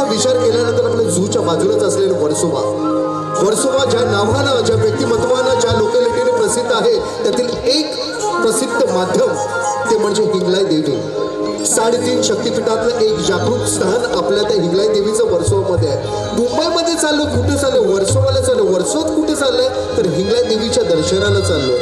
देवीचा विचार केल्यानंतर आपल्या झूच्या बाजूलाच असलेलं वर्सोवा, वर्सोवा ज्या नावानं, ज्या व्यक्तिमत्वानं, ज्या लोकॅलिटीने प्रसिद्ध आहे त्यातील एक प्रसिद्ध माध्यम ते म्हणजे हिंगलाई देवी. 3.5 शक्तिपीठातलं एक जागृत स्थान आपल्या त्या हिंगलाई देवीचं वर्सोवामध्ये आहे. मुंबईमध्ये चाललो, कुठे चाललो? वर्सोवाला चाललो. वर्सोवात कुठे चाललंय? तर हिंगलाई देवीच्या दर्शनाला चाललो.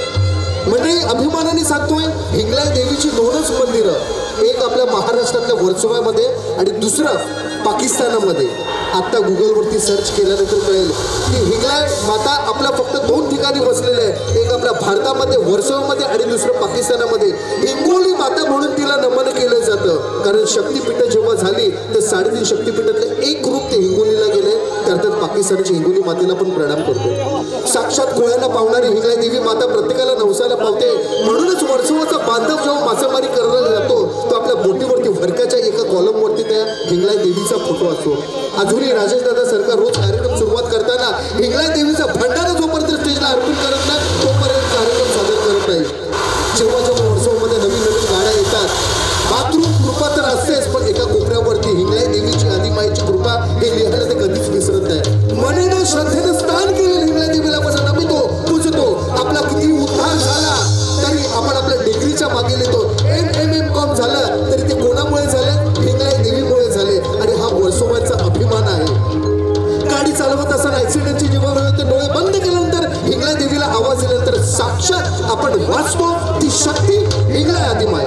म्हणजे अभिमानाने सांगतोय, हिंगलाई देवीची 2च मंदिरं, एक आपल्या महाराष्ट्रातल्या वर्सोवामध्ये आणि दुसरं पाकिस्तानामध्ये. आता गुगलवरती सर्च केल्यानंतर कळेल की हिंगलाई माता आपल्या फक्त 2 ठिकाणी बसलेले आहे, एक आपल्या भारतामध्ये वर्सोवामध्ये आणि दुसरं पाकिस्तानामध्ये. हिंगोली माता म्हणून तिला नमन केलं जातं, कारण शक्तिपीठ जेव्हा झाली तर 3.5 शक्तिपीठातलं एक रूप ते हिंगोलीला गेले. त्यार्थात पाकिस्तानची हिंगोली मातेला पण प्रणाम करतो. साक्षात कोळ्यांना पावणारी हिंगलाई देवी माता प्रत्येकाला नवसाला पावते. म्हणूनच वर्सोवाचा बांधव जेव्हा मासेमारी करायला जातो तो आपल्या बोटीवरती भरकाच्या एका कॉलमवरती त्या हिंगलाई देवीचा फोटो असतो. अजूनही राजेश दादा सरकार रोज कार्यक्रम सुरुवात करताना हिंगलाई देवीचा भंडारा जोपर्यंत स्टेजला अर्पण करत नाही तोपर्यंत कार्यक्रम सादर करत नाही. जेव्हा जेव्हा वर्सोवामध्ये नवीन नवीन गाड्या येतात, मातृ कृपा तर असतेच, पण एका कोपऱ्यावरती हिंगलाई देवीची आदिमाईची कृपा हे लिहायला ते कधीच विसरत नाही. मनेनं श्रद्धेनं स्नान केलेलं हिंगलाई देवीला आपण नमितो, पूजतो. आपला किती उद्धार झाला तरी आपण आपल्या डिग्रीच्या मागे येतो. MCOM झालं तरी ते कोणामुळे झालं? हिंगलाई देवीमुळे झाले. आणि हा वर्सोवाचा अभिमान आहे. गाडी चालवत असताना ऍक्सिडेंटची जेव्हा वेळ होते, डोळे बंद केल्यानंतर हिंगलाई देवीला आवाज दिल्यानंतर साक्षात आपण वाचतो ती शक्ती हिंगलाई आदिमाय.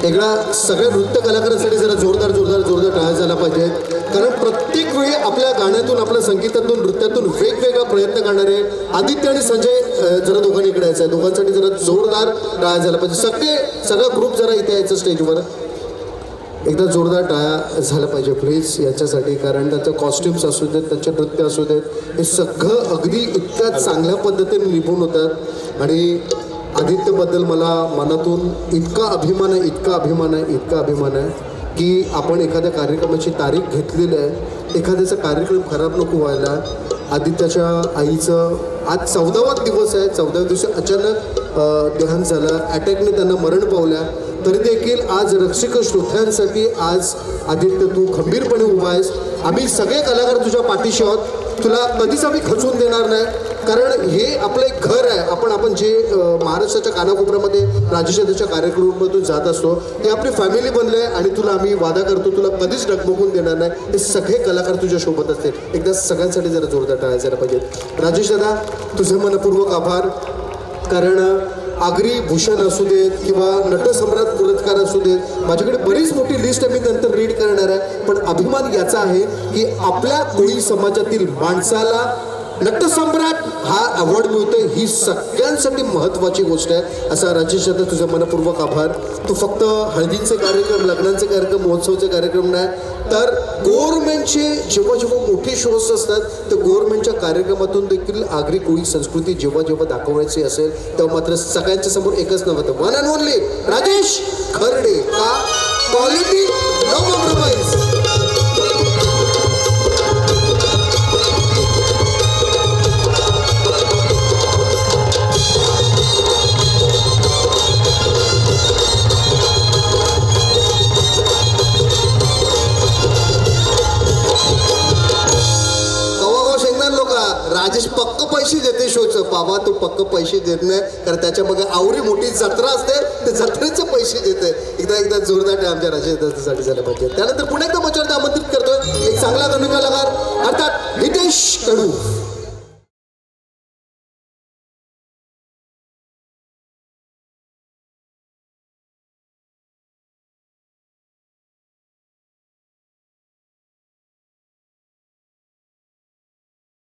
एकदा सगळ्या नृत्य कलाकारांसाठी जरा जोरदार जोरदार जोरदार टाळ्या झाला पाहिजे, कारण प्रत्येक वेळी आपल्या गाण्यातून आपल्या संगीतातून नृत्यातून वेगवेगळा प्रयत्न करणारे आदित्य आणि संजय जरा दोघांनी इकडे यायचं आहे, दोघांसाठी जरा जोरदार टाळ्या झाला पाहिजे. सगळा ग्रुप जरा इथे यायचं स्टेजवर, एकदा जोरदार टाळ्या झाला पाहिजे प्लीज याच्यासाठी, कारण त्यांचं कॉस्ट्युम्स असू देत, त्यांचे नृत्य असू देत, हे सगळं अगदी इतक्या चांगल्या पद्धतीने निभून होतात. आणि आदित्यबद्दल मला मनातून इतका अभिमान आहे, इतका अभिमान आहे, इतका अभिमान आहे की आपण एखाद्या कार्यक्रमाची तारीख घेतलेली आहे, एखाद्याचा कार्यक्रम खराब नको व्हायला. आदित्याच्या आईचं आज 14वा दिवस आहे, 14व्या दिवशी अचानक देहांत झालं, अटॅकने त्यांना मरण पावल्या, तरी देखील आज रक्षक श्रोत्यांसाठी आज आदित्य तू खंबीरपणे उभा आहेस. आम्ही सगळे कलाकार तुझ्या पाठीशी आहोत, तुला कधीच आम्ही खचवून देणार नाही, कारण हे आपलं एक घर आहे. आपण जे महाराष्ट्राच्या कानाकोपऱ्यामध्ये राज्यशास्त्राच्या कार्यक्रमातून जात असतो ते आपली फॅमिली बनले आहे आणि तुला आम्ही वादा करतो तुला कधीच डगमगून देणार नाही. हे सगळे कलाकार तुझ्या सोबत असतील. एकदा सगळ्यांसाठी जरा जोरदार टाळ्या झाल्या पाहिजेत. राजेश दादा तुझे मनपूर्वक आभार, कारण आगरी भूषण असू देत किंवा नटसम्राट पुरस्कार असू देत, माझ्याकडे बरीच मोठी लिस्ट आहे, मी नंतर रीड करणार आहे, पण अभिमान याचा आहे की आपल्या कोळी समाजातील माणसाला नटसम्राट हा अवॉर्ड मिळतोय, ही सगळ्यांसाठी महत्त्वाची गोष्ट आहे. असा राजेश दादा तुझा मनपूर्वक आभार. तू फक्त हळदीचे कार्यक्रम, लग्नाचे कार्यक्रम, महोत्सवाचे कार्यक्रम नाही, तर गव्हर्नमेंटचे जेव्हा जेव्हा मोठे शोज असतात तर गव्हर्नमेंटच्या कार्यक्रमातून देखील आगरी कोळी संस्कृती जेव्हा जेव्हा दाखवायची असेल तेव्हा मात्र सगळ्यांच्या समोर एकच नाव होतं, one and only Rajesh Kharde. का? Quality no compromise. राजेश पक्क पैसे देते शोचं, बाबा तू पक्क पैसे देत नाही, कारण त्याच्या बघा आवरी मोठी जत्रा असते, ते जत्रेचे पैसे देते. एकदा जोरदार आमच्या राजेशसाठी झालं पाहिजे. त्यानंतर पुन्हा एकदा मंचावरती आमंत्रित करतोय एक चांगला कलाकार अर्थात हितेश कडू.